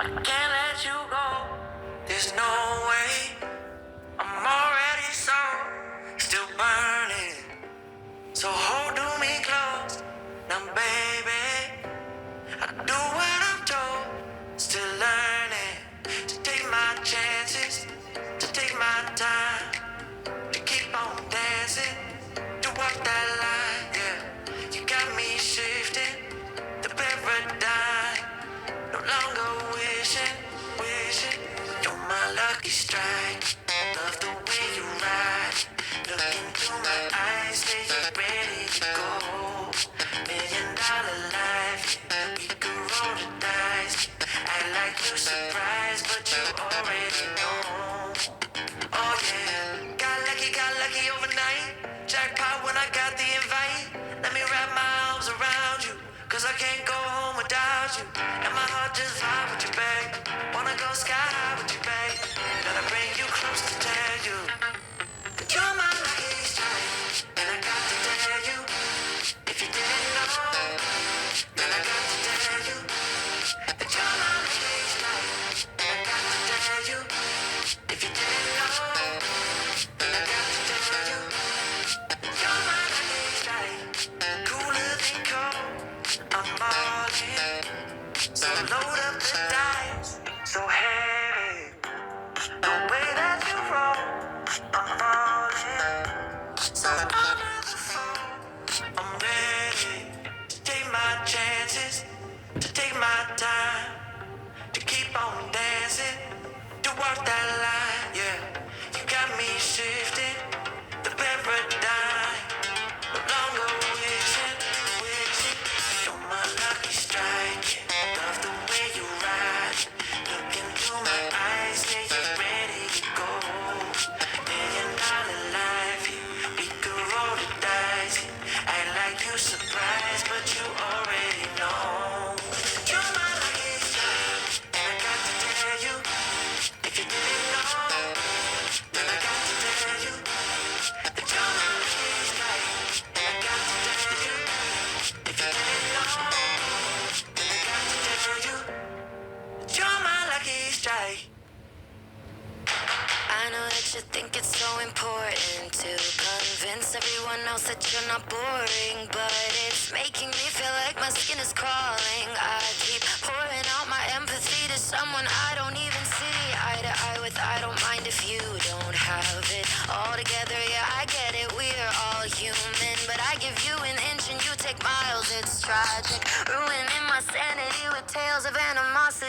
Can't let you go. There's no way. I'm already still burning. So hold me close. Now, baby, I do what I'm told. Still learning to take my chances, to take my time, to keep on dancing, to walk that line. Yeah, you got me shifting the paradigm. No longer wishing, you're my lucky strike. Love the way you ride. Look into my eyes, say you're ready to go. $1,000,000 life, we could roll the dice. Act like you're surprised, but you already know. Oh yeah, got lucky overnight. Jackpot when I got the invite. Let me wrap my arms around you, cause I can't go home without you. And my heart just vibe with you, babe. Wanna go sky high with you, babe. Gotta bring you close to tell you that you're my lucky strike. And I got to tell you, if you didn't know, then I got to tell you that you're my lucky strike. And I got to tell you, if you didn't know, then I got to tell you that you're my lucky strike. Cooler than cold, I'm all in. So load up the dice, so heavy. The way that you roll, I'm falling. So under the phone, I'm ready to take my chances, to take my time, to keep on dancing, to walk that line. Yeah, you got me shifting the paradigm. No longer wishing, you're my lucky strike. Yeah, love the way you ride. Look into my eyes, yeah, you're ready to go. $1,000,000 life, we could roll the dice. Act like you surprised, but you already know. You're my lucky strike, and I got to tell you, if you didn't know, then I got to tell you that you're my lucky strike. And I got to tell you, if you didn't know, then I got to tell you that you're my lucky strike. I know that you think it's so important to convince everyone else that you're not boring, but it's making me feel like my skin is crawling. I keep pouring out my empathy to someone I don't even see eye to eye with. I don't mind if you don't have it all together. Yeah, I get it, we're all human, but I give you an inch and you take miles. It's tragic, ruining my sanity with tales of animosity.